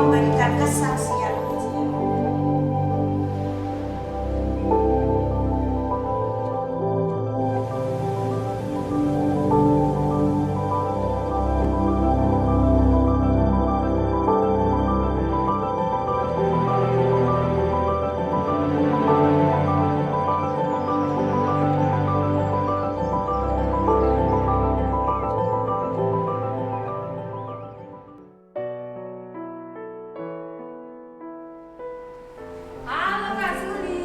memberikan kesaksian.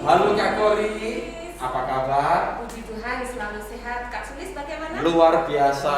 Halo Kak Kori, apa kabar? Puji Tuhan selalu sehat. Kak Sulis bagaimana? Luar biasa.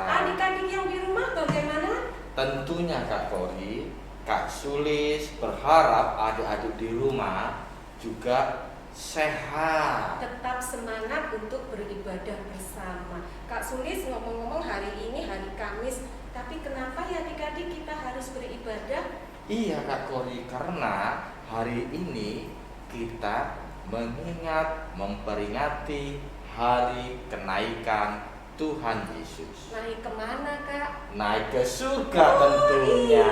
Adik-adik yang di rumah bagaimana? Tentunya Kak Kori, Kak Sulis berharap adik-adik di rumah juga sehat. Tetap semangat untuk beribadah bersama. Kak Sulis ngomong-ngomong hari ini hari Kamis, tapi kenapa ya adik-adik kita harus beribadah? Iya Kak Kori, karena hari ini kita mengingat, memperingati hari kenaikan Tuhan Yesus. Naik kemana Kak? Naik ke surga tentunya. Iya.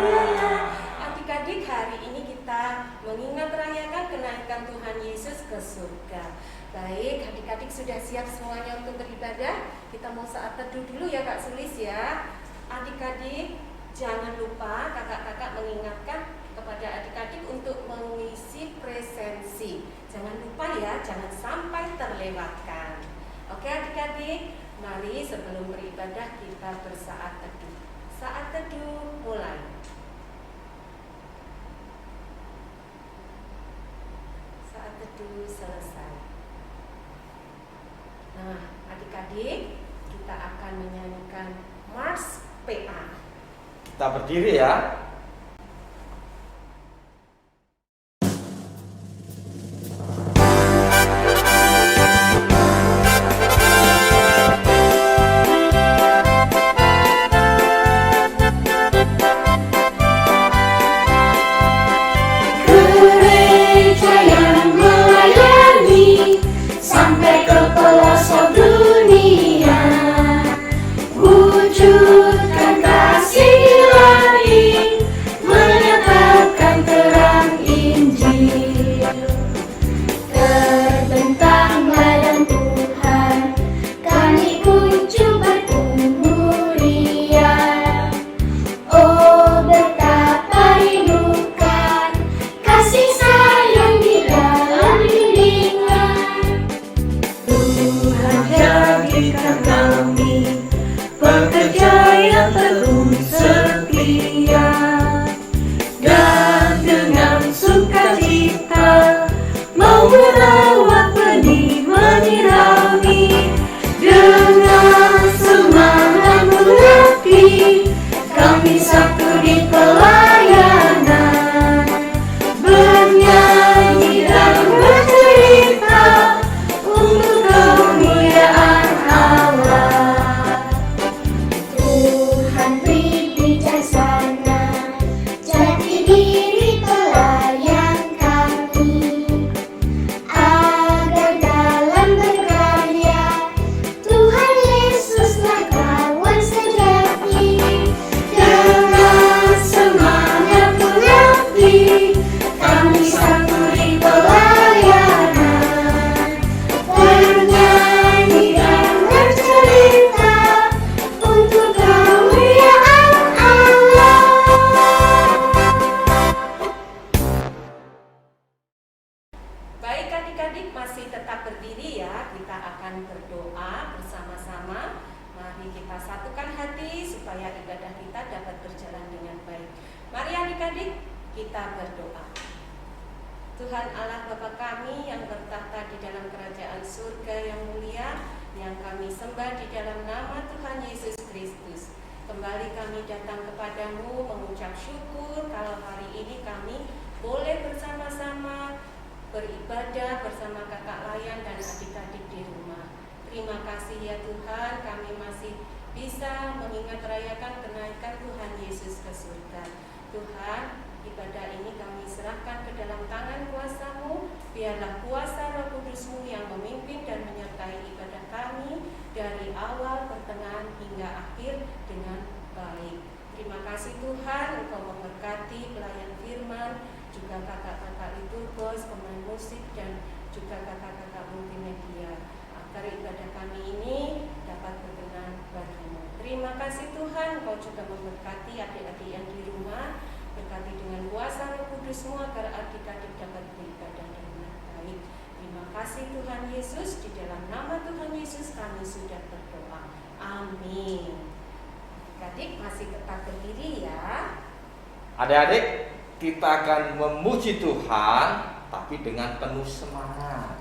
Adik-adik hari ini kita mengingat rayakan kenaikan Tuhan Yesus ke surga. Baik, adik-adik sudah siap semuanya untuk beribadah? Kita mau saat teduh dulu ya Kak Sulis ya. Adik-adik jangan lupa kakak-kakak mengingatkan kepada adik-adik untuk mengisi presensi. Jangan lupa ya, jangan sampai terlewatkan. Oke adik-adik, mari sebelum beribadah kita bersaat teduh. Saat teduh mulai. Saat teduh selesai. Nah, adik-adik, kita akan menyanyikan Mars PA. Kita berdiri ya. Wujudkan kasih ilahi, menyatakan terang Injil. Terbentang ladang Tuhan, kami kunjung berkemuliaan. Oh betapa rindukan kasih sayang di dalam bimbingan. Tuhan jadikan kami pekerja yang tekun setia, dan dengan sukacita mau merawat benih menyirami. Dengan semangat mengabdi, kami satu di pelayanan, bernyanyi dan bercerita untuk kemuliaan Allah. Tuhan beri bijaksana, jati diri pelayan kami, agar dalam berkarya Tuhan Yesuslah kawan sejati. Dengan semangat mengabdi, kami satu di pelayanan, bernyanyi dan bercerita untuk kemuliaan Allah. Baik adik-adik masih tetap berdiri ya. Kita akan berdoa bersama-sama. Mari kita satukan hati supaya ibadah kita dapat berjalan dengan baik. Mari adik-adik kita berdoa. Tuhan Allah Bapa kami yang bertahta di dalam kerajaan surga yang mulia, yang kami sembah di dalam nama Tuhan Yesus Kristus. Kembali kami datang kepadamu mengucap syukur kalau hari ini kami boleh bersama-sama beribadah bersama kakak layan dan adik-adik di rumah. Terima kasih ya Tuhan, kami masih bisa mengingat rayakan kenaikan Tuhan Yesus ke surga. Tuhan, ibadah ini kami serahkan ke dalam tangan kuasa-Mu. Biarlah kuasa Roh Kudus-Mu yang memimpin dan menyertai ibadah kami dari awal, pertengahan hingga akhir dengan baik. Terima kasih Tuhan, Engkau memberkati pelayan firman, juga kakak-kakak liturgos, pemain musik, dan juga kakak-kakak multimedia, agar ibadah kami ini dapat berkenan bagimu. Terima kasih Tuhan, Engkau juga memberkati adik-adik yang di rumah, berkati dengan kuasa Roh Kudus-Mu agar adik-adik dapat beribadah dengan baik. Terima kasih Tuhan Yesus, di dalam nama Tuhan Yesus kami sudah berdoa. Amin. Adik-adik masih tetap berdiri ya. Adik-adik, kita akan memuji Tuhan, tapi dengan penuh semangat.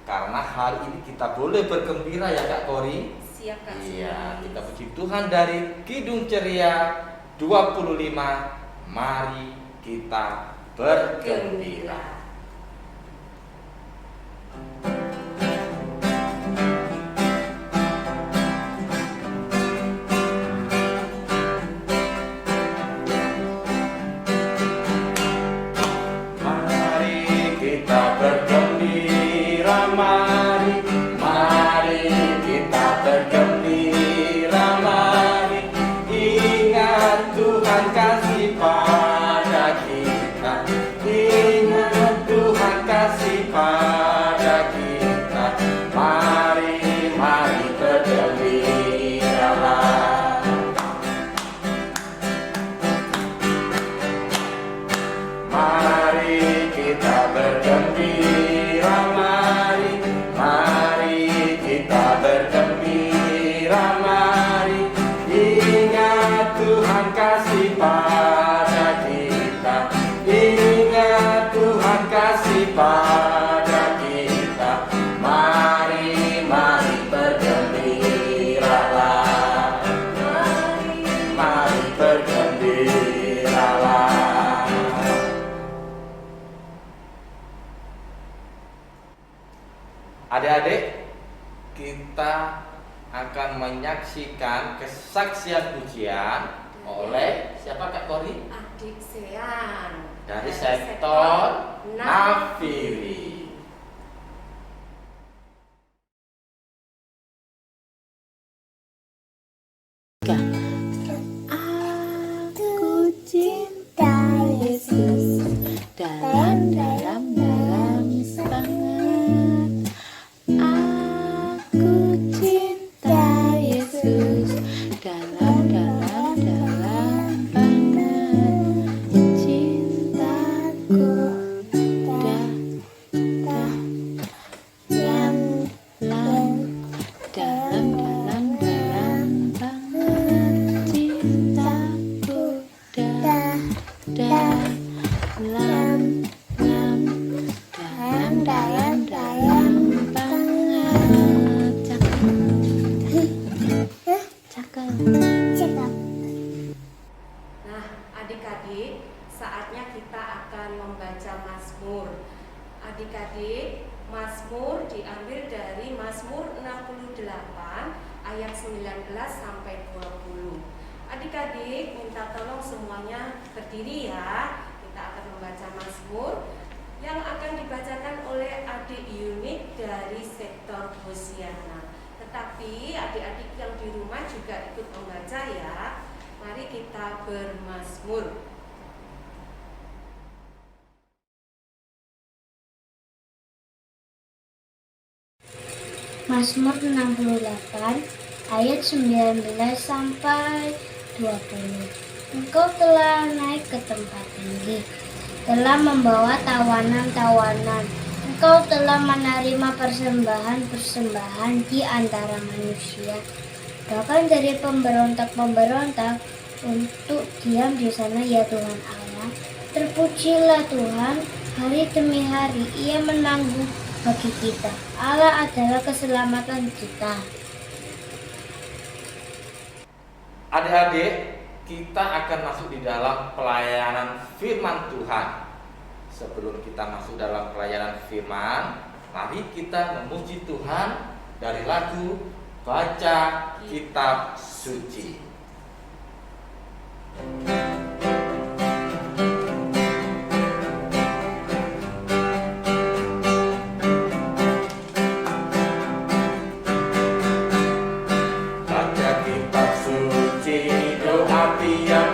Karena hari ini kita boleh bergembira ya Kak Kori. Siap Kak. Iya, kita puji Tuhan dari Kidung Ceria 25. Mari kita bergembira. Adik-adik, kita akan menyaksikan kesaksian pujian oleh siapa Kak Kori? Adik Sean Dari sektor Nafiri. Aku cinta Yesus dalam sangat. Aku cinta Yesus dalam banget. Cintaku dalam banget. Cintaku dalam banget. Cakep. Nah, adik-adik, saatnya kita akan membaca Mazmur. Adik-adik, Mazmur diambil dari Mazmur 68 ayat 19 sampai 20. Adik-adik, minta tolong semuanya berdiri ya. Kita akan membaca Mazmur yang akan dibacakan oleh adik Yunik dari sektor Hosiana. Tetapi adik-adik yang di rumah juga ikut membaca ya. Mari kita bermazmur. Mazmur 68 ayat 19 sampai 20. Engkau telah naik ke tempat tinggi, telah membawa tawanan-tawanan. Engkau telah menerima persembahan-persembahan di antara manusia, bahkan dari pemberontak-pemberontak untuk diam di sana ya Tuhan Allah. Terpujilah Tuhan, hari demi hari Ia menanggung bagi kita. Allah adalah keselamatan kita. Adik-adik, kita akan masuk di dalam pelayanan firman Tuhan. Sebelum kita masuk dalam pelayanan firman, mari kita memuji Tuhan dari lagu Baca Kitab Suci. Baca kitab suci, doa tiap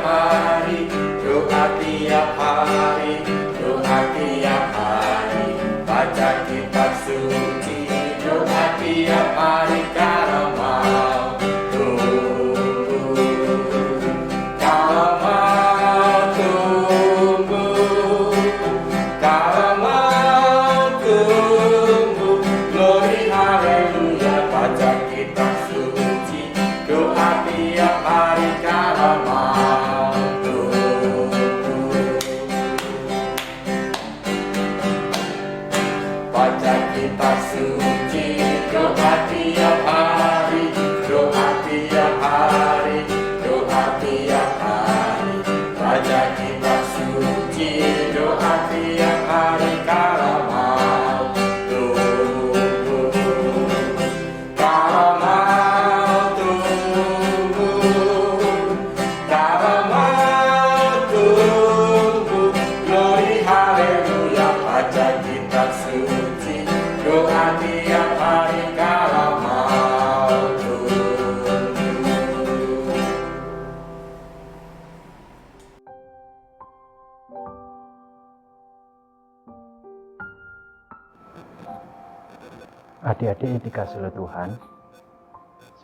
Adik-adik yang dikasihi oleh Tuhan,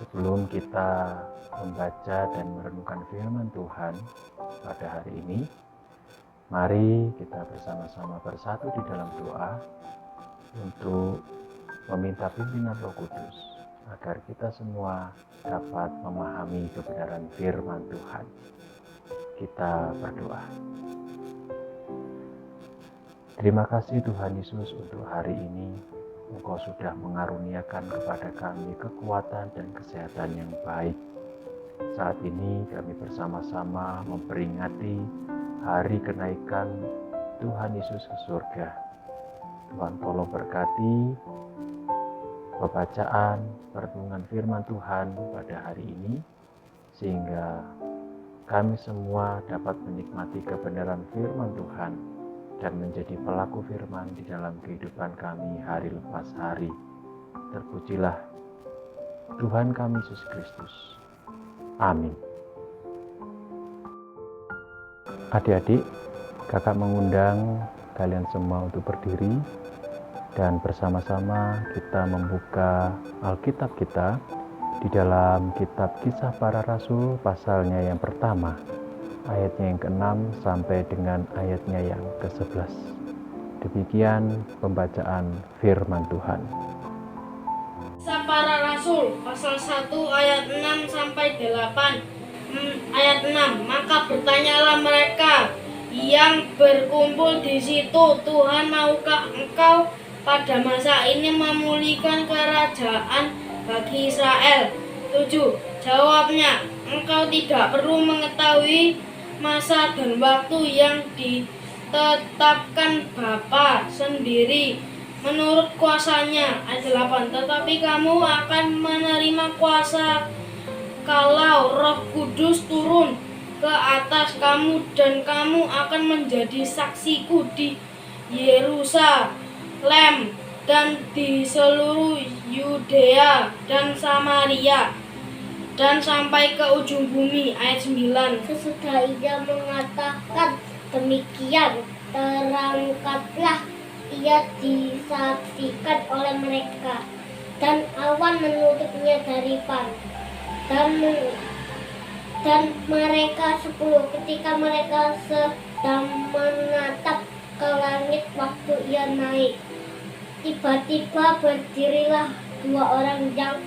sebelum kita membaca dan merenungkan firman Tuhan pada hari ini, mari kita bersama-sama bersatu di dalam doa untuk meminta pimpinan Roh Kudus agar kita semua dapat memahami kebenaran firman Tuhan. Kita berdoa. Terima kasih Tuhan Yesus untuk hari ini. Engkau sudah mengaruniakan kepada kami kekuatan dan kesehatan yang baik. Saat ini kami bersama-sama memperingati hari kenaikan Tuhan Yesus ke surga. Tuhan tolong berkati pembacaan, perenungan firman Tuhan pada hari ini, sehingga kami semua dapat menikmati kebenaran firman Tuhan dan menjadi pelaku firman di dalam kehidupan kami hari lepas hari. Terpujilah Tuhan kami Yesus Kristus. Amin. Adik-adik, kakak mengundang kalian semua untuk berdiri dan bersama-sama kita membuka Alkitab kita di dalam kitab Kisah Para Rasul pasalnya yang pertama, ayatnya yang ke-6 sampai dengan ayatnya yang ke-11. Demikian pembacaan firman Tuhan. Kisah Para Rasul pasal 1 ayat 6 sampai 8. Ayat 6. Maka bertanyalah mereka yang berkumpul di situ, Tuhan, maukah engkau pada masa ini memulihkan kerajaan bagi Israel? 7. Jawabnya, engkau tidak perlu mengetahui masa dan waktu yang ditetapkan Bapa sendiri menurut kuasanya. Ayat 8. Tetapi kamu akan menerima kuasa kalau Roh Kudus turun ke atas kamu, dan kamu akan menjadi saksiku di Yerusalem dan di seluruh Yudea dan Samaria dan sampai ke ujung bumi. Ayat 9. Sesudah ia mengatakan demikian, terangkatlah ia disaksikan oleh mereka, dan awan menutupnya dari dan mereka 10 ketika mereka sedang menatap ke langit waktu ia naik. Tiba-tiba berdirilah 2 orang yang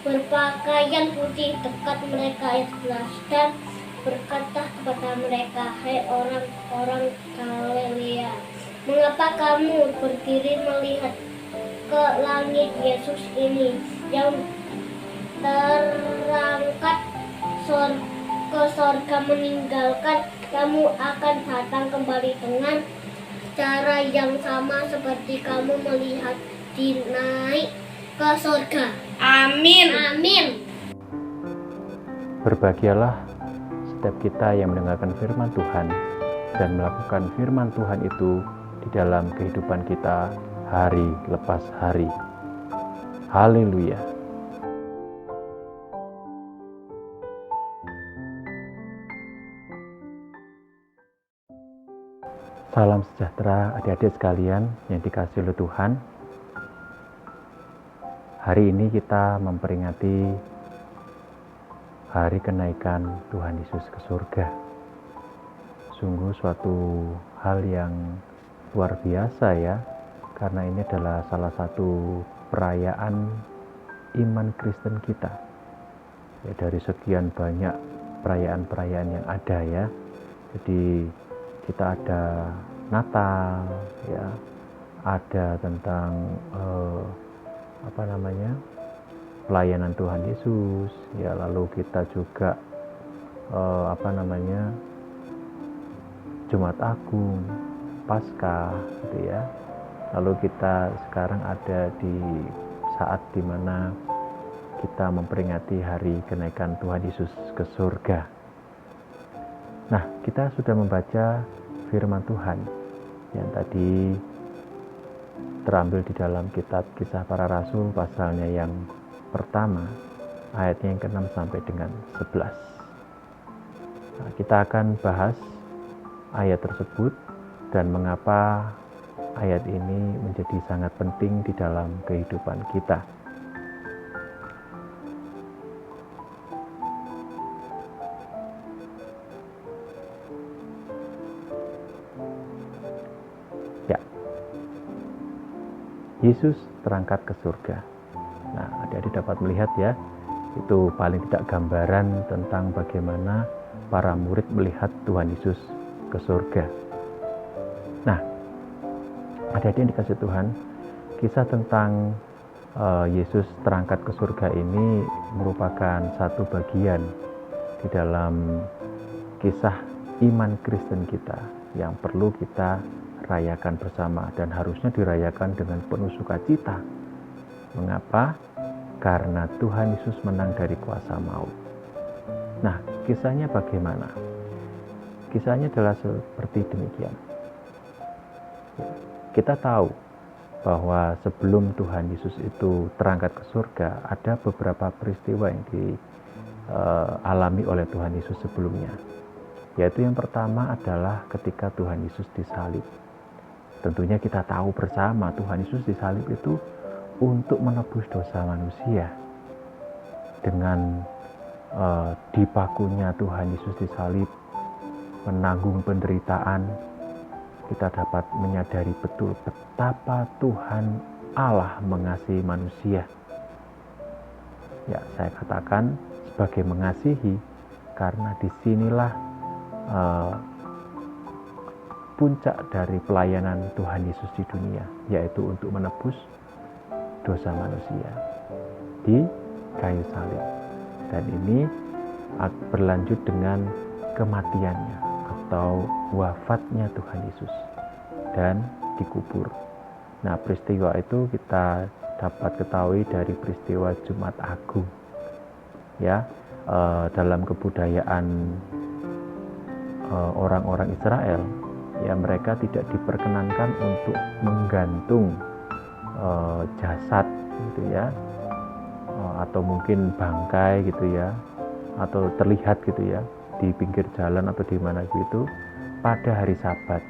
berpakaian putih dekat mereka. Ayat 11. Dan berkata kepada mereka, hai orang-orang Galilea, mengapa kamu berdiri melihat ke langit? Yesus ini yang terangkat ke sorga meninggalkan kamu akan datang kembali dengan cara yang sama seperti kamu melihat dinaik ke sorga. Amin. Amin. Berbahagialah setiap kita yang mendengarkan firman Tuhan dan melakukan firman Tuhan itu di dalam kehidupan kita hari lepas hari. Haleluya. Salam sejahtera adik-adik sekalian yang dikasihi oleh Tuhan. Hari ini kita memperingati hari kenaikan Tuhan Yesus ke surga. Sungguh suatu hal yang luar biasa ya, karena ini adalah salah satu perayaan iman Kristen kita. Ya, dari sekian banyak perayaan-perayaan yang ada ya. Jadi kita ada Natal, ya, ada tentang pelayanan Tuhan Yesus, ya, lalu kita juga Jumat Agung, Paskah, gitu ya. Lalu kita sekarang ada di saat dimana kita memperingati hari kenaikan Tuhan Yesus ke surga. Nah, kita sudah membaca firman Tuhan yang tadi terambil di dalam kitab Kisah Para Rasul pasalnya yang pertama, ayatnya yang ke-6 sampai dengan 11. Nah, kita akan bahas ayat tersebut dan mengapa ayat ini menjadi sangat penting di dalam kehidupan kita. Ya, Yesus terangkat ke surga. Nah, adik-adik dapat melihat ya, itu paling tidak gambaran tentang bagaimana para murid melihat Tuhan Yesus ke surga. Nah, adik-adik yang dikasih Tuhan, kisah tentang Yesus terangkat ke surga ini merupakan satu bagian di dalam kisah iman Kristen kita yang perlu kita rayakan bersama dan harusnya dirayakan dengan penuh sukacita. Mengapa? Karena Tuhan Yesus menang dari kuasa maut. Nah, kisahnya bagaimana? Kisahnya adalah seperti demikian. Kita tahu bahwa sebelum Tuhan Yesus itu terangkat ke surga, ada beberapa peristiwa yang dialami oleh Tuhan Yesus sebelumnya. Yaitu yang pertama adalah ketika Tuhan Yesus disalib. Tentunya kita tahu bersama Tuhan Yesus disalib itu untuk menebus dosa manusia. Dengan dipakunya Tuhan Yesus disalib, menanggung penderitaan, kita dapat menyadari betul betapa Tuhan Allah mengasihi manusia. Ya, saya katakan sebagai mengasihi karena disinilah puncak dari pelayanan Tuhan Yesus di dunia, yaitu untuk menebus dosa manusia di kayu salib. Dan ini berlanjut dengan kematiannya atau wafatnya Tuhan Yesus dan dikubur. Nah, peristiwa itu kita dapat ketahui dari peristiwa Jumat Agung. Ya, dalam kebudayaan orang-orang Israel, ya mereka tidak diperkenankan untuk menggantung jasad gitu ya, atau mungkin bangkai gitu ya, atau terlihat gitu ya di pinggir jalan atau di mana gitu pada hari Sabat,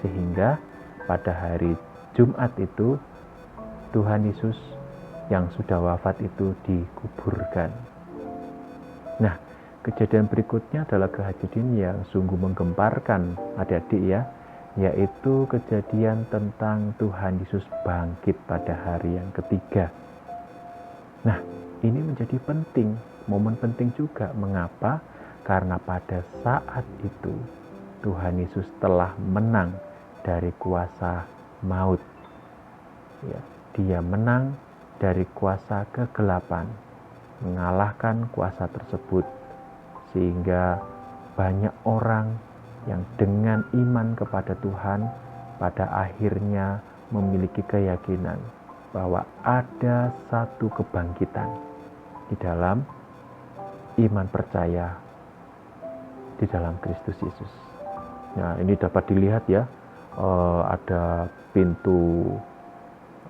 sehingga pada hari Jumat itu Tuhan Yesus yang sudah wafat itu dikuburkan. Nah, kejadian berikutnya adalah kejadian yang sungguh menggemparkan adik-adik ya, yaitu kejadian tentang Tuhan Yesus bangkit pada hari yang ketiga. Nah, ini menjadi penting, momen penting juga. Mengapa? Karena pada saat itu Tuhan Yesus telah menang dari kuasa maut. Ya, dia menang dari kuasa kegelapan, mengalahkan kuasa tersebut, sehingga banyak orang yang dengan iman kepada Tuhan pada akhirnya memiliki keyakinan bahwa ada satu kebangkitan di dalam iman percaya di dalam Kristus Yesus. Nah, ini dapat dilihat ya, ada pintu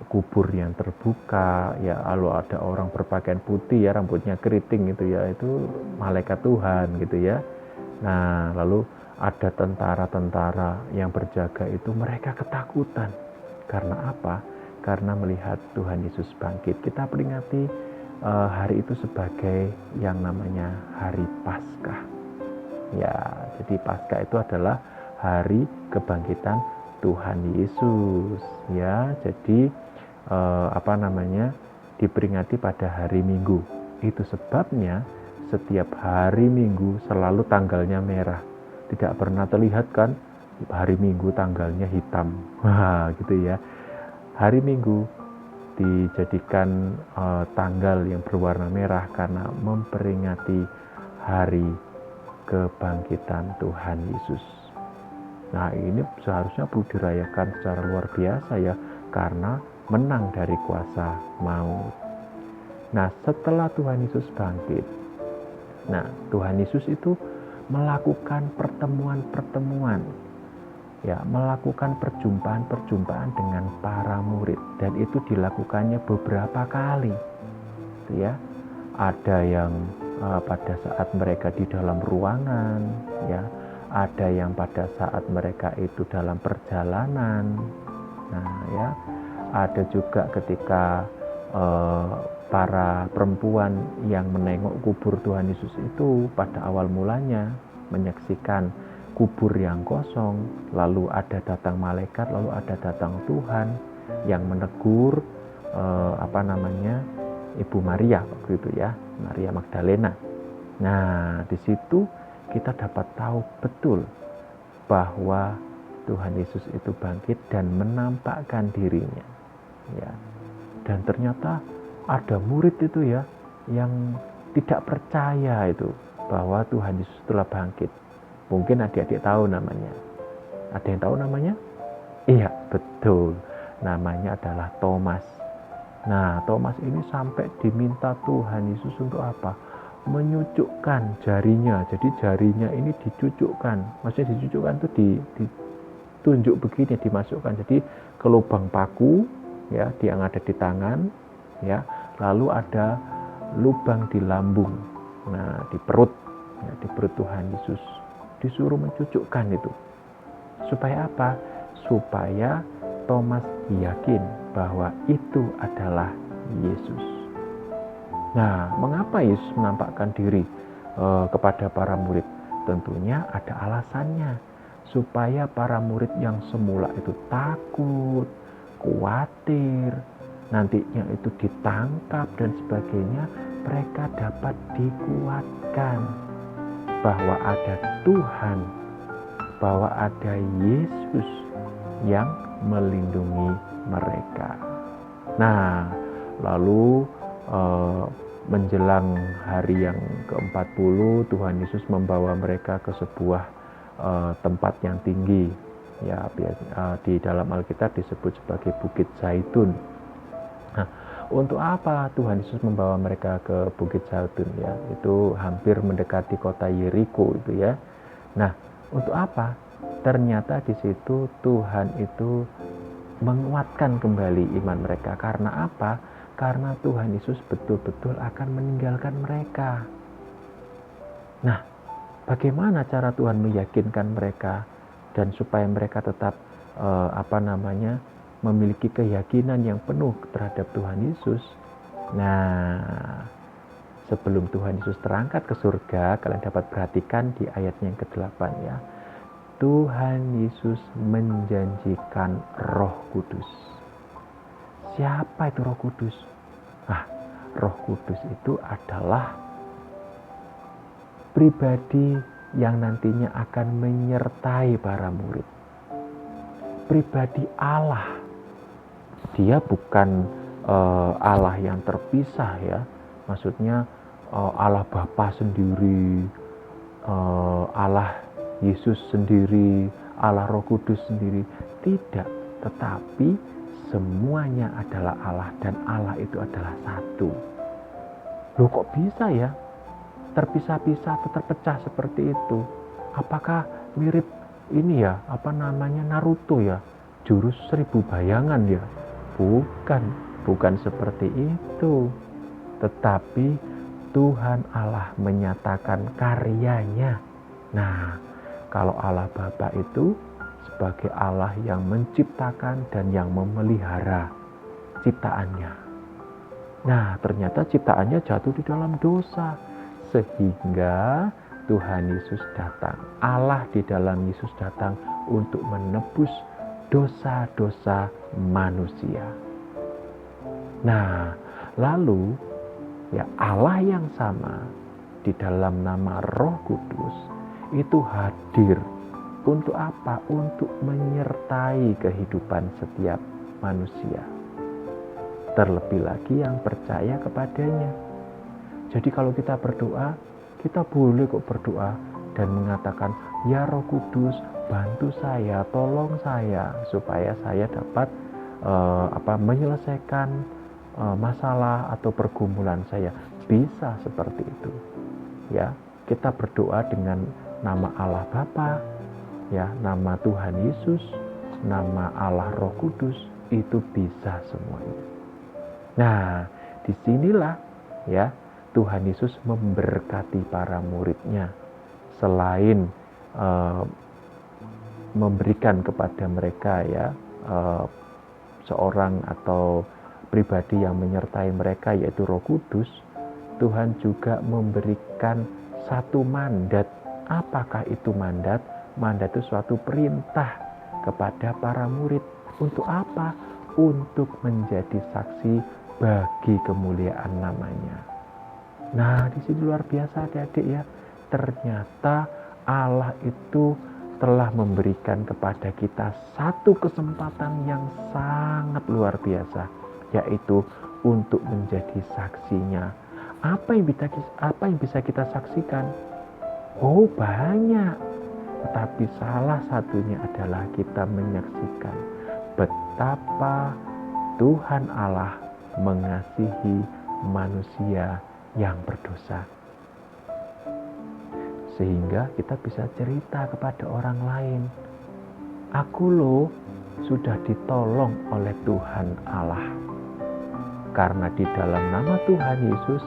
kubur yang terbuka ya, lalu ada orang berpakaian putih ya, rambutnya keriting gitu ya, itu malaikat Tuhan gitu ya. Nah, lalu ada tentara-tentara yang berjaga itu, mereka ketakutan. Karena apa? Karena melihat Tuhan Yesus bangkit. Kita peringati hari itu sebagai yang namanya Hari Paskah. Ya, jadi Paskah itu adalah hari kebangkitan Tuhan Yesus. Ya, jadi diperingati pada hari Minggu. Itu sebabnya setiap hari Minggu selalu tanggalnya merah. Tidak pernah terlihat kan hari Minggu tanggalnya hitam. Wah, gitu ya. Hari Minggu dijadikan tanggal yang berwarna merah karena memperingati hari kebangkitan Tuhan Yesus. Nah, ini seharusnya perlu dirayakan secara luar biasa ya, karena menang dari kuasa maut. Nah, setelah Tuhan Yesus bangkit, nah Tuhan Yesus itu melakukan pertemuan-pertemuan, ya, melakukan perjumpaan-perjumpaan dengan para murid, dan itu dilakukannya beberapa kali, ya. Ada yang pada saat mereka di dalam ruangan, ya, ada yang pada saat mereka itu dalam perjalanan, Nah, ya, ada juga ketika para perempuan yang menengok kubur Tuhan Yesus itu pada awal mulanya menyaksikan kubur yang kosong, lalu ada datang malaikat, lalu ada datang Tuhan yang menegur Ibu Maria waktu itu ya, Maria Magdalena. Nah, di situ kita dapat tahu betul bahwa Tuhan Yesus itu bangkit dan menampakkan dirinya. Ya. Dan ternyata ada murid itu ya yang tidak percaya itu bahwa Tuhan Yesus telah bangkit. Mungkin adik-adik tahu namanya. Ada yang tahu namanya? Iya, betul. Namanya adalah Thomas. Nah, Thomas ini sampai diminta Tuhan Yesus untuk apa? Menyucukkan jarinya. Jadi jarinya ini dicucukkan. Maksudnya dicucukkan itu ditunjuk begini, dimasukkan. Jadi ke lubang paku ya, yang ada di tangan ya. Lalu ada lubang di lambung. Nah, di perut Tuhan Yesus. Disuruh mencucukkan itu. Supaya apa? Supaya Thomas yakin bahwa itu adalah Yesus. Nah, mengapa Yesus menampakkan diri kepada para murid? Tentunya ada alasannya. Supaya para murid yang semula itu takut, khawatir, nantinya itu ditangkap dan sebagainya, mereka dapat dikuatkan bahwa ada Tuhan, bahwa ada Yesus yang melindungi mereka. Nah, lalu menjelang hari yang ke-40, Tuhan Yesus membawa mereka ke sebuah tempat yang tinggi. Ya, di dalam Alkitab disebut sebagai Bukit Zaitun. Nah, untuk apa Tuhan Yesus membawa mereka ke Bukit Zaitun ya? Itu hampir mendekati kota Yeriko itu ya. Nah, untuk apa? Ternyata di situ Tuhan itu menguatkan kembali iman mereka. Karena apa? Karena Tuhan Yesus betul-betul akan meninggalkan mereka. Nah, bagaimana cara Tuhan meyakinkan mereka dan supaya mereka tetap memiliki keyakinan yang penuh terhadap Tuhan Yesus? Nah, sebelum Tuhan Yesus terangkat ke surga, kalian dapat perhatikan di ayatnya yang ke-8 ya. Tuhan Yesus menjanjikan Roh Kudus. Siapa itu Roh Kudus? Roh Kudus itu adalah pribadi yang nantinya akan menyertai para murid. Pribadi Allah. Dia bukan Allah yang terpisah ya. Maksudnya Allah Bapa sendiri, Allah Yesus sendiri, Allah Roh Kudus sendiri. Tidak, tetapi semuanya adalah Allah dan Allah itu adalah satu. Loh, kok bisa ya? Terpisah-pisah atau terpecah seperti itu? Apakah mirip ini ya, Naruto ya? Jurus 1000 bayangan ya? Bukan seperti itu. Tetapi Tuhan Allah menyatakan karyanya. Nah, kalau Allah Bapa itu sebagai Allah yang menciptakan dan yang memelihara ciptaannya. Nah, ternyata ciptaannya jatuh di dalam dosa. Sehingga Tuhan Yesus datang. Allah di dalam Yesus datang untuk menebus dosa-dosa manusia. Nah, lalu ya Allah yang sama di dalam nama Roh Kudus itu hadir untuk apa? Untuk menyertai kehidupan setiap manusia. Terlebih lagi yang percaya kepadanya. Jadi kalau kita berdoa, kita boleh kok berdoa dan mengatakan, ya Roh Kudus, bantu saya, tolong saya supaya saya dapat menyelesaikan masalah atau pergumulan saya. Bisa seperti itu. Ya, kita berdoa dengan nama Allah Bapa, ya, nama Tuhan Yesus, nama Allah Roh Kudus, itu bisa semuanya. Nah, disinilah ya Tuhan Yesus memberkati para muridnya. Selain memberikan kepada mereka ya seorang atau pribadi yang menyertai mereka, yaitu Roh Kudus, Tuhan juga memberikan satu mandat. Apakah itu mandat? Mandat itu suatu perintah kepada para murid. Untuk apa? Untuk menjadi saksi bagi kemuliaan namanya. Nah, di sini luar biasa adik-adik ya. Ternyata Allah itu telah memberikan kepada kita satu kesempatan yang sangat luar biasa, yaitu untuk menjadi saksinya. Apa yang bisa kita saksikan? Oh, banyak. Tetapi salah satunya adalah kita menyaksikan betapa Tuhan Allah mengasihi manusia yang berdosa. Sehingga kita bisa cerita kepada orang lain, aku loh sudah ditolong oleh Tuhan Allah. Karena di dalam nama Tuhan Yesus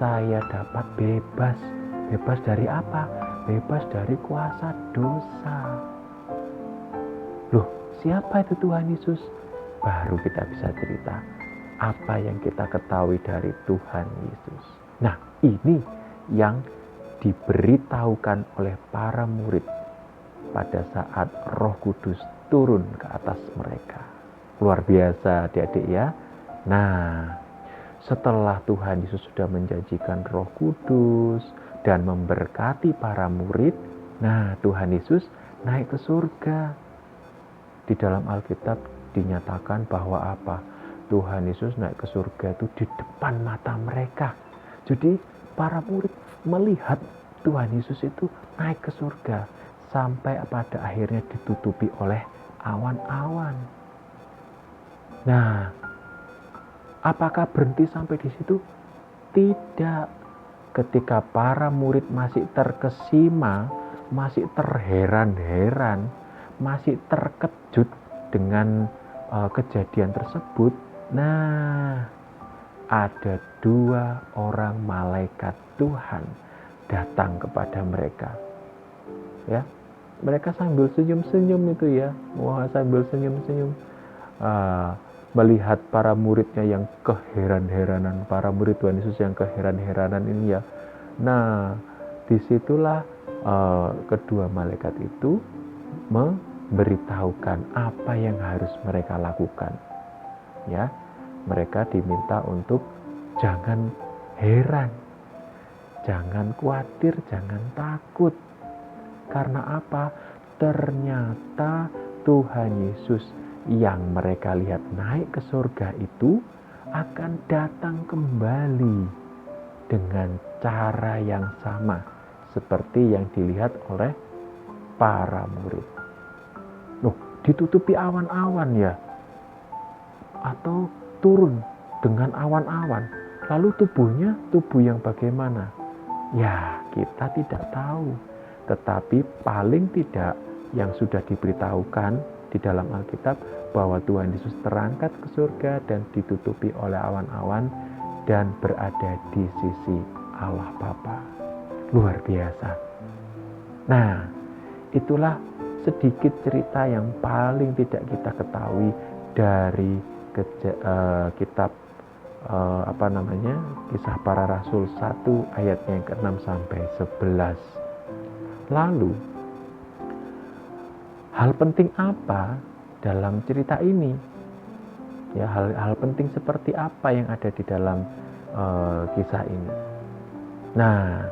saya dapat bebas. Bebas dari apa? Bebas dari kuasa dosa. Loh, siapa itu Tuhan Yesus? Baru kita bisa cerita apa yang kita ketahui dari Tuhan Yesus. Nah, ini yang diberitahukan oleh para murid pada saat Roh Kudus turun ke atas mereka. Luar biasa adik-adik ya. Nah, setelah Tuhan Yesus sudah menjanjikan Roh Kudus dan memberkati para murid, nah Tuhan Yesus naik ke surga. Di dalam Alkitab dinyatakan bahwa apa? Tuhan Yesus naik ke surga itu di depan mata mereka. Jadi para murid melihat Tuhan Yesus itu naik ke surga sampai pada akhirnya ditutupi oleh awan-awan. Nah, apakah berhenti sampai di situ? Tidak. Ketika para murid masih terkesima, masih terheran-heran, masih terkejut dengan kejadian tersebut, nah, ada 2 orang malaikat Tuhan datang kepada mereka. Ya, mereka sambil senyum-senyum itu ya, sambil senyum-senyum. Melihat para muridnya yang keheran-heranan, para murid Tuhan Yesus yang keheran-heranan ini ya. Nah, disitulah kedua malaikat itu memberitahukan apa yang harus mereka lakukan. Ya, mereka diminta untuk jangan heran, jangan khawatir, jangan takut. Karena apa? Ternyata Tuhan Yesus yang mereka lihat naik ke surga itu akan datang kembali dengan cara yang sama seperti yang dilihat oleh para murid. Loh, ditutupi awan-awan ya? Atau turun dengan awan-awan? Lalu tubuhnya, tubuh yang bagaimana? Ya, kita tidak tahu. Tetapi paling tidak yang sudah diberitahukan di dalam Alkitab bahwa Tuhan Yesus terangkat ke surga dan ditutupi oleh awan-awan dan berada di sisi Allah Bapa. Luar biasa. Nah, itulah sedikit cerita yang paling tidak kita ketahui dari kitab Kisah Para Rasul 1 ayatnya yang ke-6 sampai 11. Lalu hal penting apa dalam cerita ini? Ya, hal penting seperti apa yang ada di dalam kisah ini? Nah,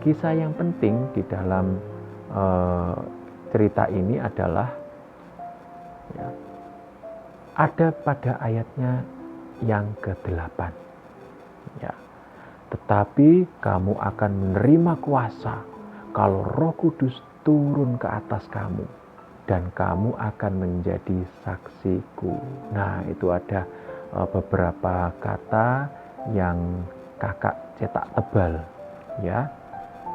kisah yang penting di dalam cerita ini adalah ya, ada pada ayatnya yang ke-8. Ya, tetapi kamu akan menerima kuasa kalau Roh Kudus turun ke atas kamu. Dan kamu akan menjadi saksiku. Nah, itu ada beberapa kata yang kakak cetak tebal, ya.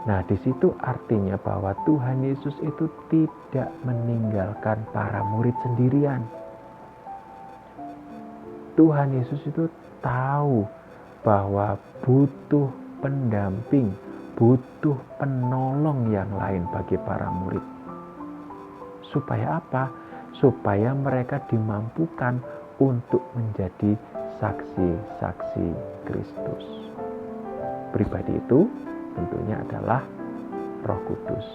Nah, di situ artinya bahwa Tuhan Yesus itu tidak meninggalkan para murid sendirian. Tuhan Yesus itu tahu bahwa butuh pendamping, butuh penolong yang lain bagi para murid. Supaya apa? Supaya mereka dimampukan untuk menjadi saksi-saksi Kristus. Pribadi itu tentunya adalah Roh Kudus.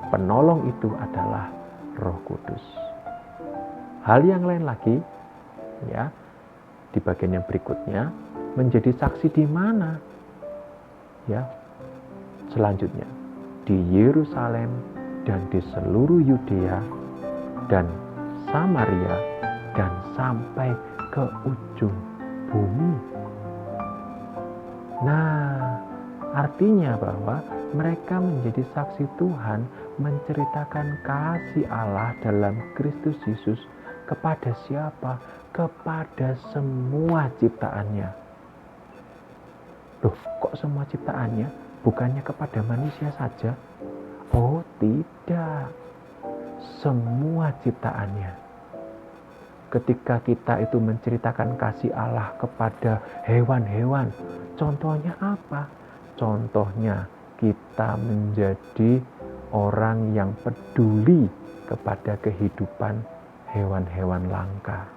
Penolong itu adalah Roh Kudus. Hal yang lain lagi, ya, di bagian yang berikutnya, menjadi saksi di mana? Ya, selanjutnya di Yerusalem dan di seluruh Yudea dan Samaria dan sampai ke ujung bumi. Nah, artinya bahwa mereka menjadi saksi Tuhan, menceritakan kasih Allah dalam Kristus Yesus kepada siapa? Kepada semua ciptaannya. Loh, kok semua ciptaannya? Bukannya kepada manusia saja? Oh, tidak. Semua ciptaannya. Ketika kita itu menceritakan kasih Allah kepada hewan-hewan, contohnya apa? Contohnya kita menjadi orang yang peduli kepada kehidupan hewan-hewan langka.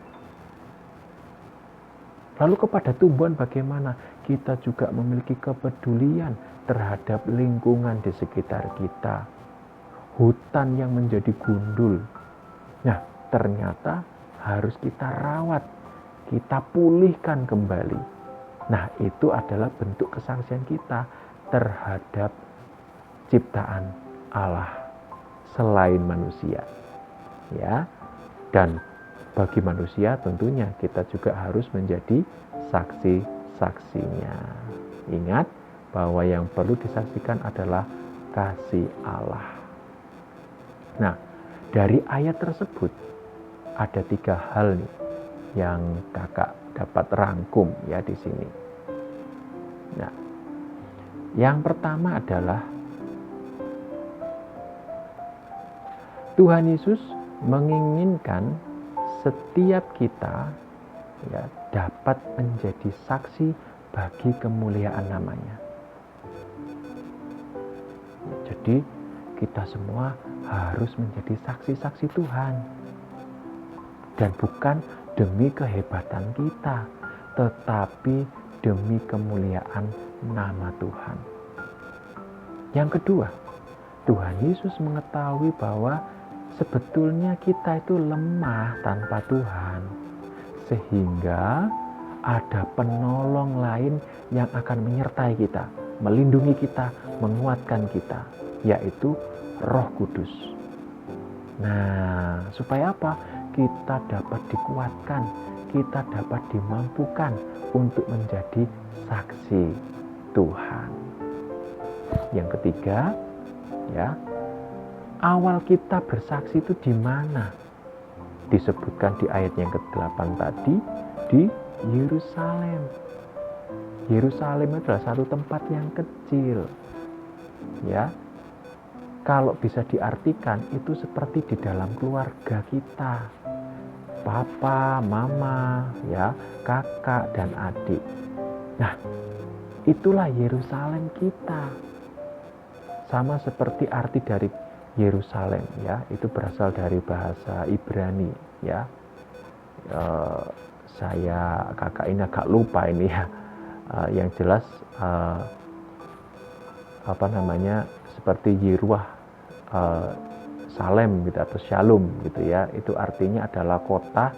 Lalu kepada tumbuhan bagaimana? Kita juga memiliki kepedulian terhadap lingkungan di sekitar kita. Hutan yang menjadi gundul. Nah, ternyata harus kita rawat, kita pulihkan kembali. Nah, itu adalah bentuk kesaksian kita terhadap ciptaan Allah selain manusia. Ya. Dan bagi manusia tentunya kita juga harus menjadi saksi-saksinya. Ingat bahwa yang perlu disaksikan adalah kasih Allah. Nah, dari ayat tersebut ada 3 hal nih yang kakak dapat rangkum ya di sini. Nah, yang pertama adalah Tuhan Yesus menginginkan setiap kita ya dapat menjadi saksi bagi kemuliaan namanya. Jadi kita semua harus menjadi saksi-saksi Tuhan. Dan bukan demi kehebatan kita, tetapi demi kemuliaan nama Tuhan. Yang kedua, Tuhan Yesus mengetahui bahwa sebetulnya kita itu lemah tanpa Tuhan. Sehingga ada penolong lain yang akan menyertai kita, melindungi kita, menguatkan kita, yaitu Roh Kudus. Nah, supaya apa? Kita dapat dikuatkan, kita dapat dimampukan untuk menjadi saksi Tuhan. Yang ketiga, ya, awal kita bersaksi itu di mana? Disebutkan di ayat yang ke-8 tadi, di Yerusalem. Yerusalem adalah satu tempat yang kecil. Ya. Kalau bisa diartikan itu seperti di dalam keluarga kita. Papa, mama, ya, kakak dan adik. Nah, itulah Yerusalem kita. Sama seperti arti dari Yerusalem, ya, itu berasal dari bahasa Ibrani, ya. Kakak ini agak lupa ini ya. Yang jelas seperti Yeruah, Salem gitu atau Shalom gitu ya, itu artinya adalah kota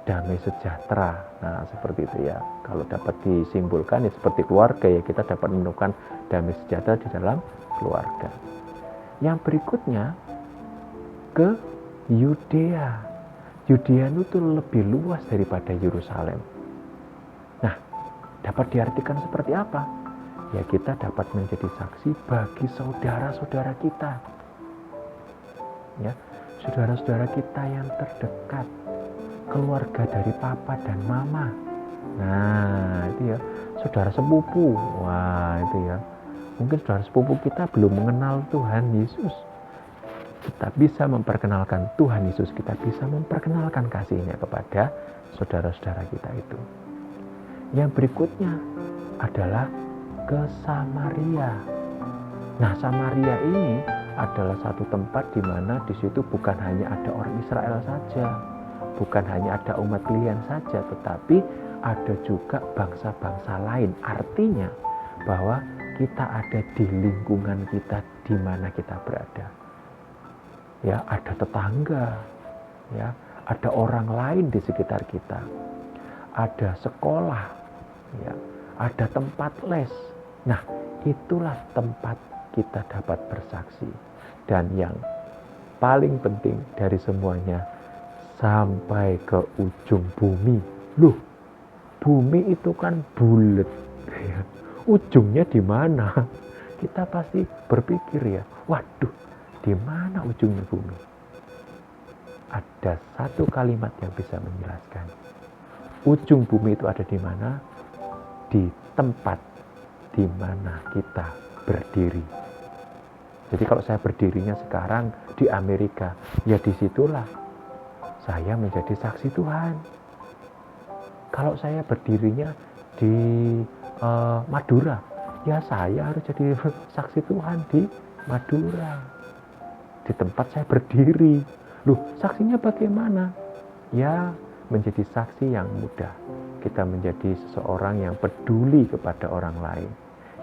damai sejahtera. Nah, seperti itu ya. Kalau dapat disimbolkan ya seperti keluarga ya, kita dapat menemukan damai sejahtera di dalam keluarga. Yang berikutnya ke Yudea. Yudea itu lebih luas daripada Yerusalem. Nah, dapat diartikan seperti apa? Ya, kita dapat menjadi saksi bagi saudara-saudara kita. Ya, saudara-saudara kita yang terdekat, keluarga dari papa dan mama. Nah, itu ya, saudara sepupu. Wah, itu ya. Mungkin saudara sepupu kita belum mengenal Tuhan Yesus. Kita bisa memperkenalkan Tuhan Yesus, kita bisa memperkenalkan kasih-Nya kepada saudara-saudara kita itu. Yang berikutnya adalah ke Samaria. Nah, Samaria ini adalah satu tempat di mana di situ bukan hanya ada orang Israel saja. bukan hanya ada umat pilihan saja, tetapi ada juga bangsa-bangsa lain. Artinya bahwa kita ada di lingkungan kita di mana kita berada. Ya, ada tetangga, ya, ada orang lain di sekitar kita. Ada sekolah, ya, ada tempat les. Nah, itulah tempat kita dapat bersaksi. Dan yang paling penting dari semuanya, sampai ke ujung bumi. Loh, bumi itu kan bulat. Ya. Ujungnya di mana? Kita pasti berpikir ya, waduh, di mana ujungnya bumi? Ada satu kalimat yang bisa menjelaskan. Ujung bumi itu ada di mana? Di tempat di mana kita berdiri. Jadi kalau saya berdirinya sekarang di Amerika, ya disitulah saya menjadi saksi Tuhan. Kalau saya berdirinya di Madura, ya saya harus jadi saksi Tuhan di Madura. Di tempat saya berdiri. Loh, saksinya bagaimana? Ya, menjadi saksi yang mudah. Kita menjadi seseorang yang peduli kepada orang lain.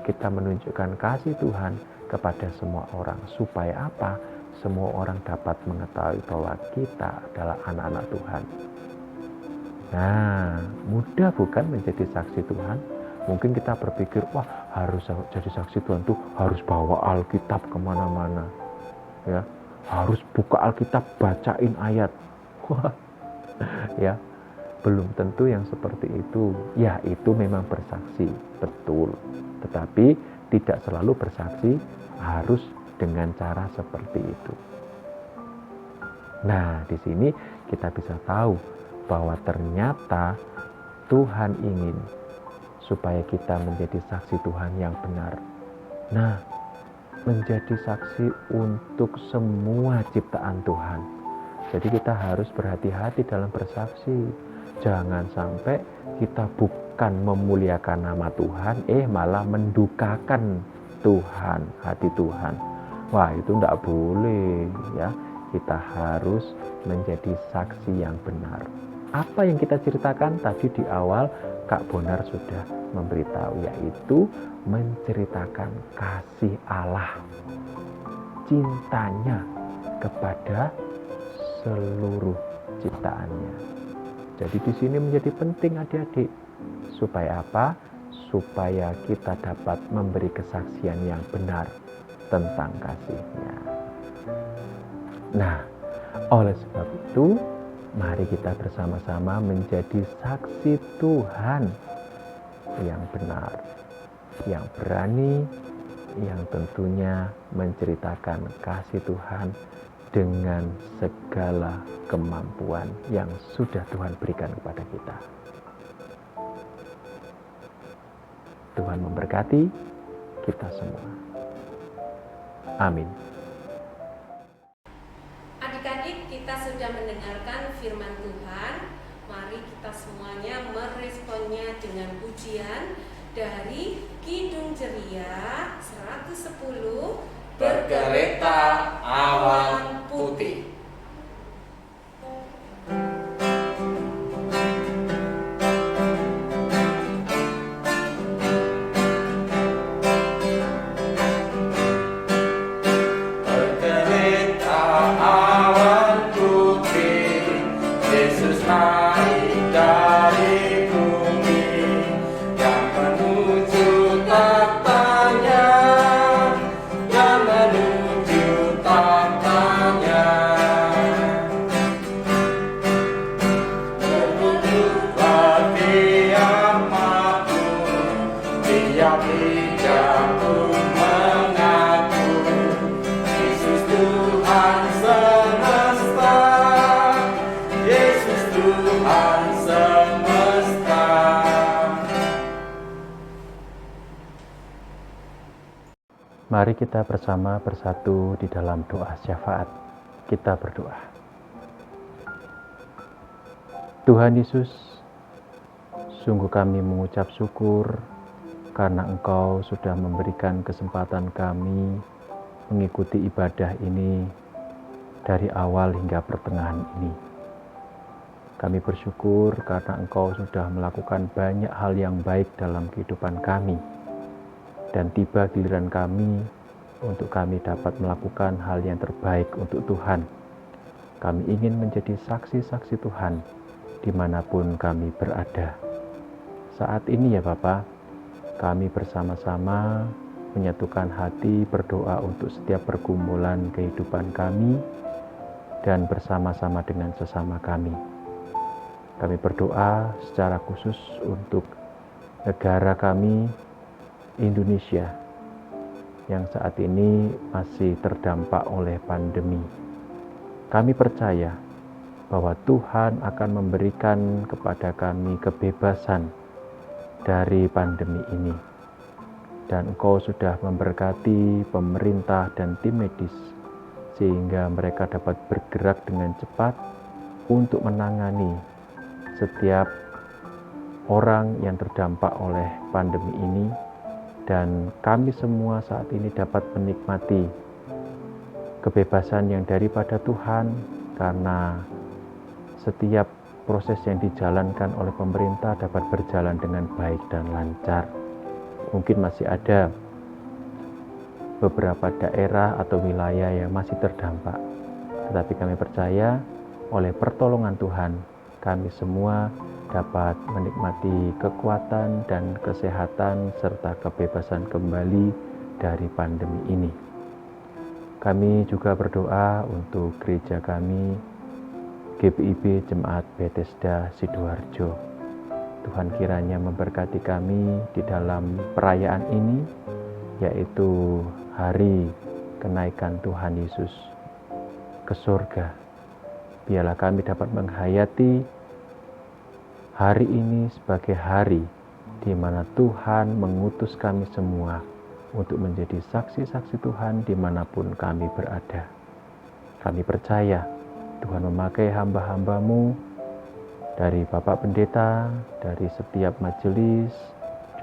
Kita menunjukkan kasih Tuhan kepada semua orang. Supaya apa? Semua orang dapat mengetahui bahwa kita adalah anak-anak Tuhan. Nah, mudah bukan menjadi saksi Tuhan? Mungkin kita berpikir, wah, harus jadi saksi Tuhan tuh harus bawa Alkitab kemana-mana. Ya, harus buka Alkitab, bacain ayat. Wah, ya, belum tentu yang seperti itu. Ya, itu memang bersaksi, betul. Tetapi tidak selalu bersaksi harus dengan cara seperti itu. Nah, di sini kita bisa tahu bahwa ternyata Tuhan ingin supaya kita menjadi saksi Tuhan yang benar. Nah, menjadi saksi untuk semua ciptaan Tuhan. Jadi kita harus berhati-hati dalam bersaksi. Jangan sampai kita bukan memuliakan nama Tuhan, malah mendukakan Tuhan, hati Tuhan. Wah, itu tidak boleh ya. Kita harus menjadi saksi yang benar. Apa yang kita ceritakan tadi di awal, Kak Bonar sudah memberitahu, yaitu menceritakan kasih Allah, cintanya kepada seluruh ciptaannya. Jadi di sini menjadi penting adik-adik. Supaya apa? Supaya kita dapat memberi kesaksian yang benar tentang kasih-Nya. Nah, oleh sebab itu, mari kita bersama-sama menjadi saksi Tuhan yang benar, yang berani, yang tentunya menceritakan kasih Tuhan dengan segala kemampuan yang sudah Tuhan berikan kepada kita. Tuhan memberkati kita semua. Amin. Adik-adik, kita sudah mendengarkan firman Tuhan. Mari kita semuanya meresponnya dengan pujian dari Kidung Ceria 110, Bergeleta awan putih. Bergeleta awan putih, Yesus naik dari bumi, yang menuju tahtanya, yang menuju tahtanya. Berlututlah Dia makmur, Dia tidak pun mengaku, Yesus Tuhan semesta, Yesus Tuhan semesta. Mari kita bersama bersatu di dalam doa syafaat. Kita berdoa. Tuhan Yesus, sungguh kami mengucap syukur karena Engkau sudah memberikan kesempatan kami mengikuti ibadah ini dari awal hingga pertengahan ini. Kami bersyukur karena Engkau sudah melakukan banyak hal yang baik dalam kehidupan kami. Dan tiba giliran kami untuk kami dapat melakukan hal yang terbaik untuk Tuhan. Kami ingin menjadi saksi-saksi Tuhan dimanapun kami berada. Saat ini ya Bapa, kami bersama-sama menyatukan hati berdoa untuk setiap pergumulan kehidupan kami dan bersama-sama dengan sesama kami. Kami berdoa secara khusus untuk negara kami, Indonesia, yang saat ini masih terdampak oleh pandemi. Kami percaya bahwa Tuhan akan memberikan kepada kami kebebasan dari pandemi ini. Dan Engkau sudah memberkati pemerintah dan tim medis sehingga mereka dapat bergerak dengan cepat untuk menangani setiap orang yang terdampak oleh pandemi ini, dan kami semua saat ini dapat menikmati kebebasan yang daripada Tuhan karena setiap proses yang dijalankan oleh pemerintah dapat berjalan dengan baik dan lancar. Mungkin masih ada beberapa daerah atau wilayah yang masih terdampak, tetapi kami percaya oleh pertolongan Tuhan, kami semua dapat menikmati kekuatan dan kesehatan serta kebebasan kembali dari pandemi ini. Kami juga berdoa untuk gereja kami, GPIB Jemaat Bethesda Sidoarjo. Tuhan kiranya memberkati kami di dalam perayaan ini, yaitu hari kenaikan Tuhan Yesus ke surga. Biarlah kami dapat menghayati hari ini sebagai hari di mana Tuhan mengutus kami semua untuk menjadi saksi-saksi Tuhan dimanapun kami berada. Kami percaya Tuhan memakai hamba-hamba-Mu, dari Bapak Pendeta, dari setiap majelis,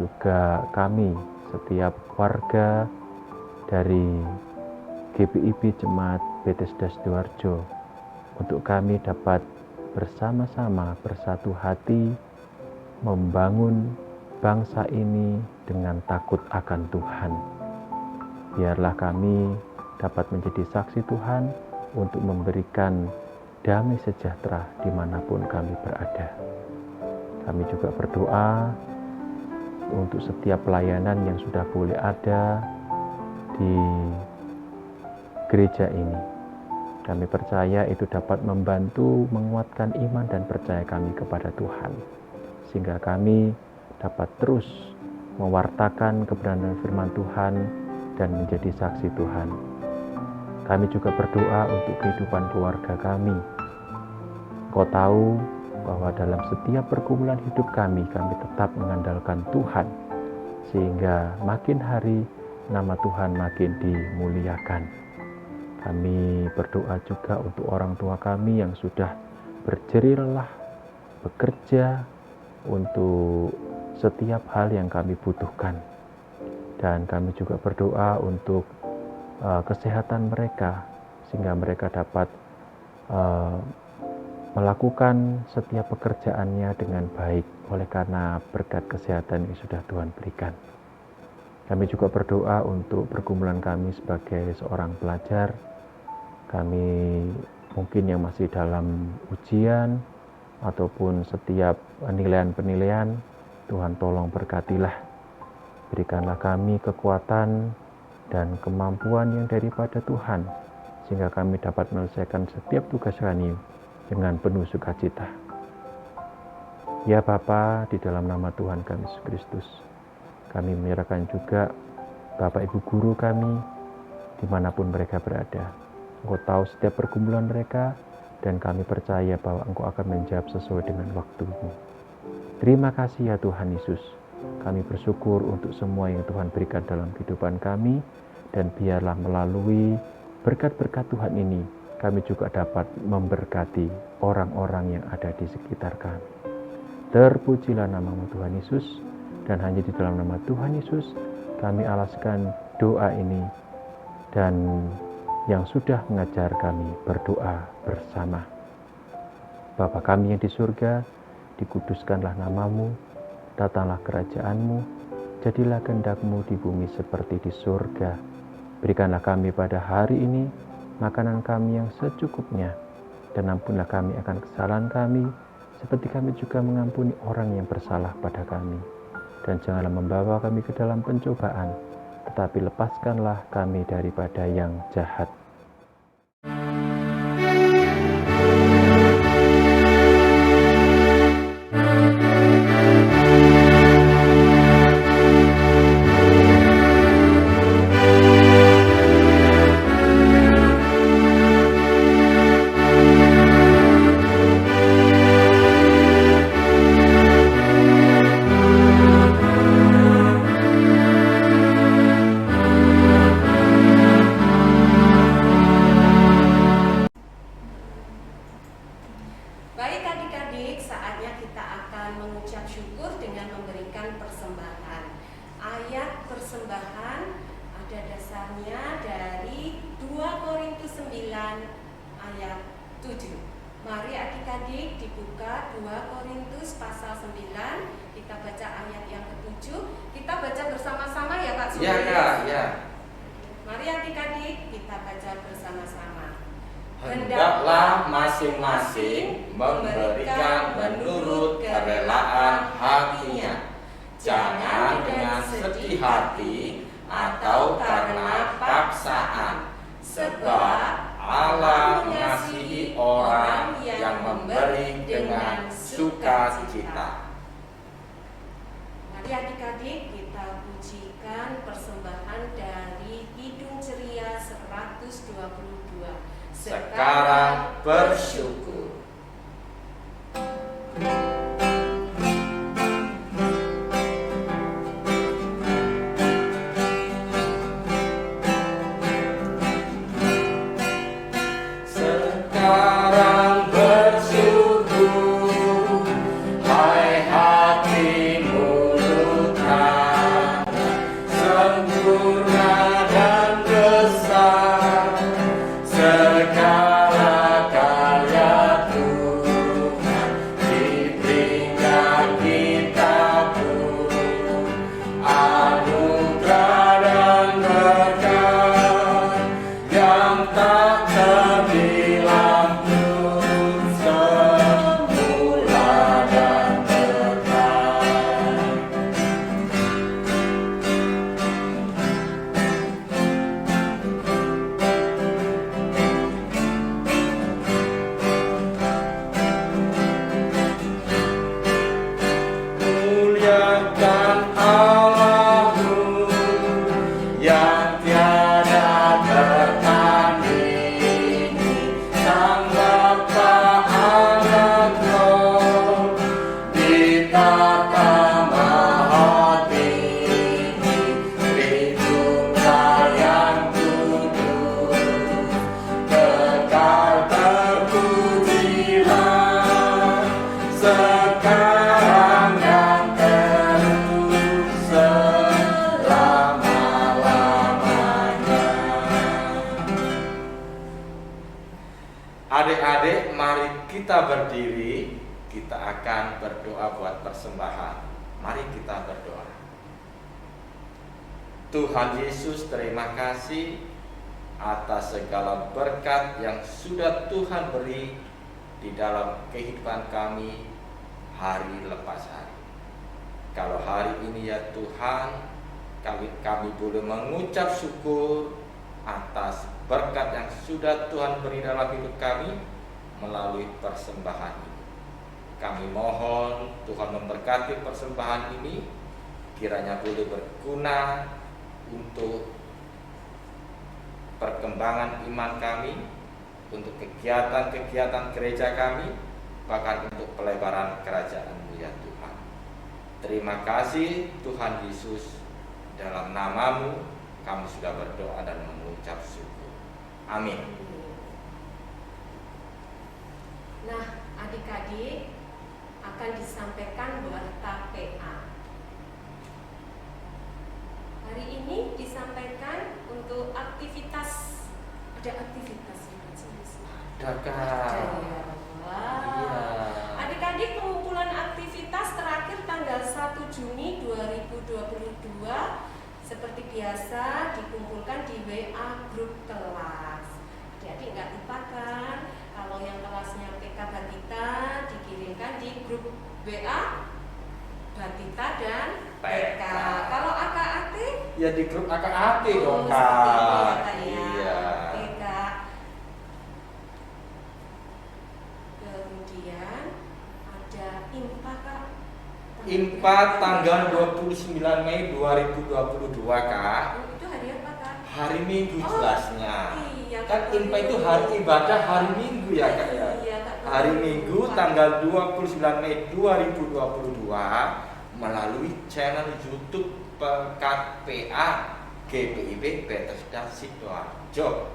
juga kami, setiap warga dari GPIB Jemaat Bethesda Sidoarjo, untuk kami dapat bersama-sama bersatu hati membangun bangsa ini dengan takut akan Tuhan. Biarlah kami dapat menjadi saksi Tuhan untuk memberikan damai sejahtera dimanapun kami berada. Kami juga berdoa untuk setiap pelayanan yang sudah boleh ada di gereja ini. Kami percaya itu dapat membantu menguatkan iman dan percaya kami kepada Tuhan, sehingga kami dapat terus mewartakan kebenaran firman Tuhan dan menjadi saksi Tuhan. Kami juga berdoa untuk kehidupan keluarga kami. Kau tahu bahwa dalam setiap pergumulan hidup kami tetap mengandalkan Tuhan, sehingga makin hari nama Tuhan makin dimuliakan. Kami berdoa juga untuk orang tua kami yang sudah berjerih lelah bekerja untuk setiap hal yang kami butuhkan. Dan kami juga berdoa untuk kesehatan mereka, sehingga mereka dapat melakukan setiap pekerjaannya dengan baik oleh karena berkat kesehatan yang sudah Tuhan berikan. Kami juga berdoa untuk pergumulan kami sebagai seorang pelajar. Kami mungkin yang masih dalam ujian ataupun setiap penilaian-penilaian, Tuhan tolong berkatilah. Berikanlah kami kekuatan dan kemampuan yang daripada Tuhan, sehingga kami dapat menyelesaikan setiap tugas kami dengan penuh sukacita. Ya Bapa, di dalam nama Tuhan kami Yesus Kristus, kami menyerahkan juga Bapak Ibu Guru kami dimanapun mereka berada. Engkau tahu setiap pergumulan mereka, dan kami percaya bahwa Engkau akan menjawab sesuai dengan waktu-Mu. Terima kasih ya Tuhan Yesus. Kami bersyukur untuk semua yang Tuhan berikan dalam kehidupan kami, dan biarlah melalui berkat-berkat Tuhan ini, kami juga dapat memberkati orang-orang yang ada di sekitar kami. Terpujilah nama-Mu Tuhan Yesus, dan hanya di dalam nama Tuhan Yesus kami alaskan doa ini, dan yang sudah mengajar kami berdoa bersama. Bapa kami yang di surga, dikuduskanlah namamu, datanglah kerajaanmu, jadilah kehendak-Mu di bumi seperti di surga. Berikanlah kami pada hari ini makanan kami yang secukupnya, dan ampunilah kami akan kesalahan kami, seperti kami juga mengampuni orang yang bersalah pada kami. Dan janganlah membawa kami ke dalam pencobaan, tetapi lepaskanlah kami daripada yang jahat. Baik adik-adik, saatnya kita akan mengucap syukur dengan memberikan persembahan. Ayat persembahan ada dasarnya dari 2 Korintus 9 ayat 7. Mari adik-adik dibuka 2 Korintus pasal 9, kita baca ayat yang ke-7. Kita baca bersama-sama ya Pak Suri? Iya Kak, ya. Mari adik-adik kita baca bersama-sama. Hendaklah masing-masing memberikan menurut kerelaan hatinya, jangan dengan sedih hati atau karena paksaan, sebab Allah mengasihi orang yang memberi dengan sukacita. Mari adik-adik kita pujikan persembahan dari Kidung Ceria 122. Sekarang bersyukur. Sekarang bersyukur, hai hati mulutnya, sempurna dan besar segala karya Tuhan, diberikan kita pun anugerah dan berkat yang tak terbilang pun semula dan kekal. Muliakan Allahmu yang tiada tertandingi, Sang Bapa Anak Roh, ditata maha tinggi, Tritunggal yang kudus, kekal terpujilah, sekarang dan terus selama-lamanya. Adik-adik, mari kita berdiri. Kita akan berdoa buat persembahan. Mari kita berdoa. Tuhan Yesus, terima kasih atas segala berkat yang sudah Tuhan beri di dalam kehidupan kami hari lepas hari. Kalau hari ini ya Tuhan, kami boleh mengucap syukur atas berkat yang sudah Tuhan beri dalam hidup kami melalui persembahan ini. Kami mohon Tuhan memberkati persembahan ini, kiranya boleh berguna untuk perkembangan iman kami, untuk kegiatan-kegiatan gereja kami, bahkan untuk pelebaran kerajaan-Mu ya Tuhan. Terima kasih Tuhan Yesus, dalam nama-Mu kami sudah berdoa dan mengucap syukur. Amin. Nah, adik-adik akan disampaikan warta PA. Hari ini disampaikan untuk aktivitas. Ada aktivitas ya, Ada Kak. Ada ya. Wah. Iya. biasa dikumpulkan di WA grup kelas. Adik-adik nggak lupakan kalau yang kelasnya PK Batita dikirimkan di grup WA Batita dan PK. Kalau AKAT Ya di grup AKAT dong seperti itu ya, Kak. Kak, ya. Iya. Oke, Kak. Kemudian ada IMPA, Kak. IMPA tanggal 29 Mei 2022 Kak. Itu hari apa, Kak? Hari Minggu Oh, jelasnya. iya, Kan Kak. IMPA itu hari ibadah hari Minggu ya Kak ya. Iya, Kak. Hari Minggu tanggal 29 Mei 2022 melalui channel YouTube Pekat PA GPIB Bethesda Sidoarjo.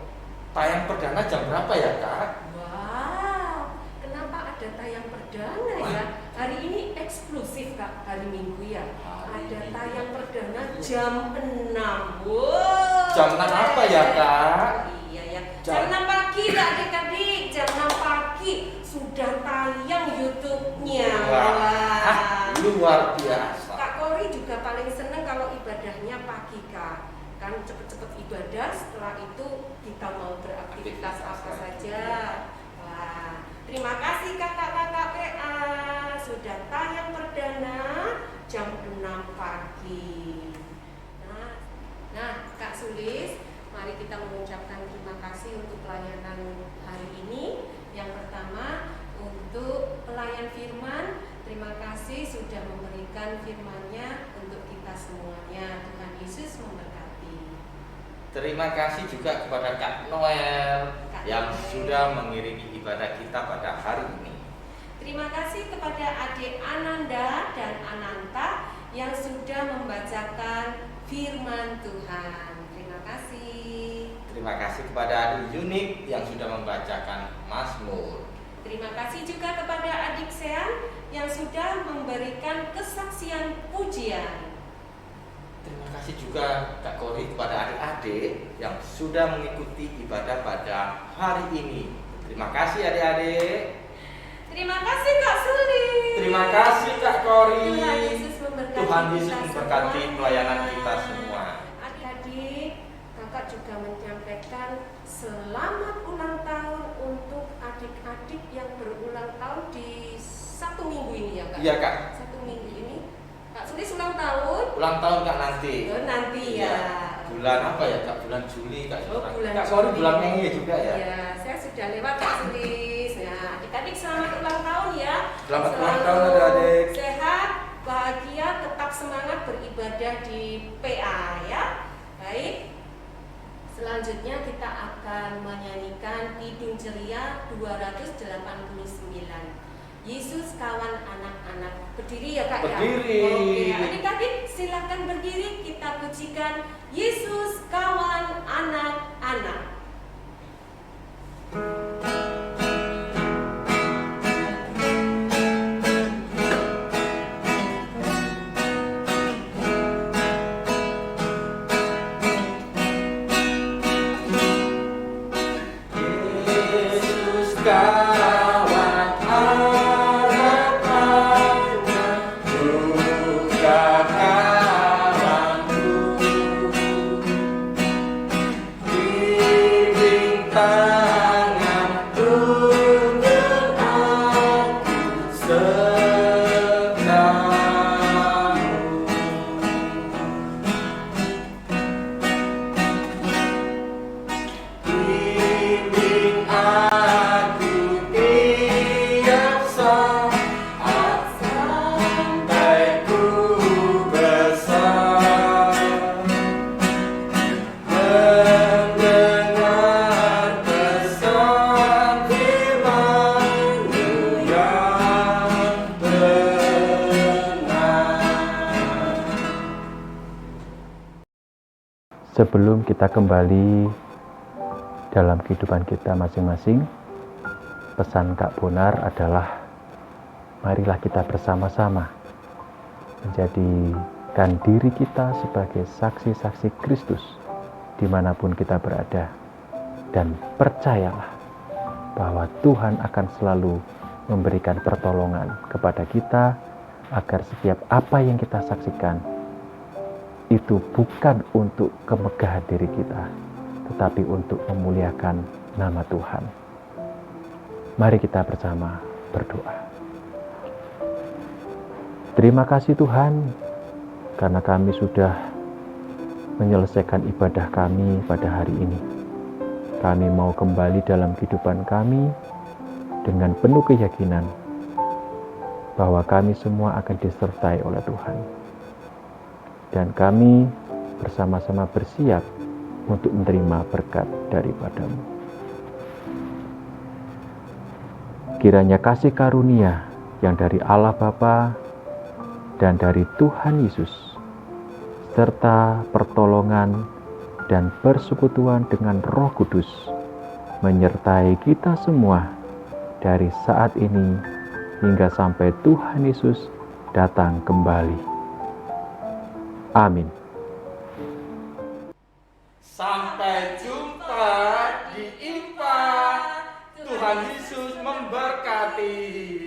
Tayang perdana jam berapa ya Kak? Wow, kenapa ada tayang perdana ya? Hari ini eksklusif, Kak, hari Minggu ya. Hari Ada Minggu. tayang perdana jam 6. Wow. Jam 6 apa ya, Kak? Iya ya. Jam- Jam 6 pagi, Kak, adik-adik. Jam 6 pagi sudah tayang YouTube-nya. Wah, luar biasa. Kak Kori juga paling seneng kalau ibadahnya pagi, Kak. Kan cepet-cepet ibadah, setelah itu kita mau beraktivitas apa saja. Wah, terima kasih kakak-kakak PA sudah tayang perdana jam 6 pagi. Nah, Kak Sulis, mari kita mengucapkan terima kasih untuk pelayanan hari ini. Yang pertama, untuk pelayan firman, terima kasih sudah memberikan firman-Nya untuk kita semuanya. Tuhan Yesus memberkati. Terima kasih juga kepada Kak Noel Kak yang Noel. sudah mengiringi ibadah kita pada hari ini. Terima kasih kepada adik Ananda dan Ananta yang sudah membacakan firman Tuhan. Terima kasih. Terima kasih kepada adik Yunik yang sudah membacakan Mazmur. Terima kasih juga kepada adik Sean yang sudah memberikan kesaksian pujian. Terima kasih juga Kak Kori kepada adik-adik yang sudah mengikuti ibadah pada hari ini. Terima kasih adik-adik. Terima kasih Kak Sulis. Terima kasih Kak Kori. Tuhan Yesus memberkati. Tuhan Yesus kita memberkati semuanya. pelayanan kita semua. Adik-adik, kakak juga menyampaikan selamat ulang tahun untuk adik-adik yang berulang tahun di satu minggu ini ya Kak? Iya Kak. Satu minggu ini. Kak Sulis ulang tahun? Ulang tahun Kak nanti. Oh, nanti ya. Iya. Bulan apa ya Kak? Bulan Juli Kak. Oh, bulan Kak Kori Juli. bulan Mei juga ya. Iya, saya sudah lewat Kak Sulis. Nah, adik-adik selamat ulang tahun ya. Selamat ulang Selalu tahun adik-adik. Sehat, bahagia, tetap semangat beribadah di PA ya. Baik. Selanjutnya kita akan menyanyikan Kidung Ceria 289. Yesus kawan anak-anak. Berdiri ya Kak ya? Berdiri. Oke, adik-adik silakan berdiri, kita pujikan Yesus kawan anak-anak. Yesus kawan anak-anak, juga kawanku. Bimbing tangan, tuntun aku sertamu. Bimbing aku tiap saat sampai ku besar, mendengar pesan firman-Mu yang benar. Sebelum kita kembali dalam kehidupan kita masing-masing, pesan Kak Bonar adalah marilah kita bersama-sama menjadikan diri kita sebagai saksi-saksi Kristus dimanapun kita berada, dan percayalah bahwa Tuhan akan selalu memberikan pertolongan kepada kita agar setiap apa yang kita saksikan itu bukan untuk kemegahan diri kita, tetapi untuk memuliakan nama Tuhan. Mari kita bersama berdoa. Terima kasih Tuhan, karena kami sudah menyelesaikan ibadah kami pada hari ini. Kami mau kembali dalam kehidupan kami dengan penuh keyakinan bahwa kami semua akan disertai oleh Tuhan. Dan kami bersama-sama bersiap untuk menerima berkat daripada-Mu. Kiranya kasih karunia yang dari Allah Bapa dan dari Tuhan Yesus, serta pertolongan dan persekutuan dengan Roh Kudus menyertai kita semua dari saat ini hingga sampai Tuhan Yesus datang kembali. Amin. Sampai jumpa di IMPA. Tuhan Yesus memberkati.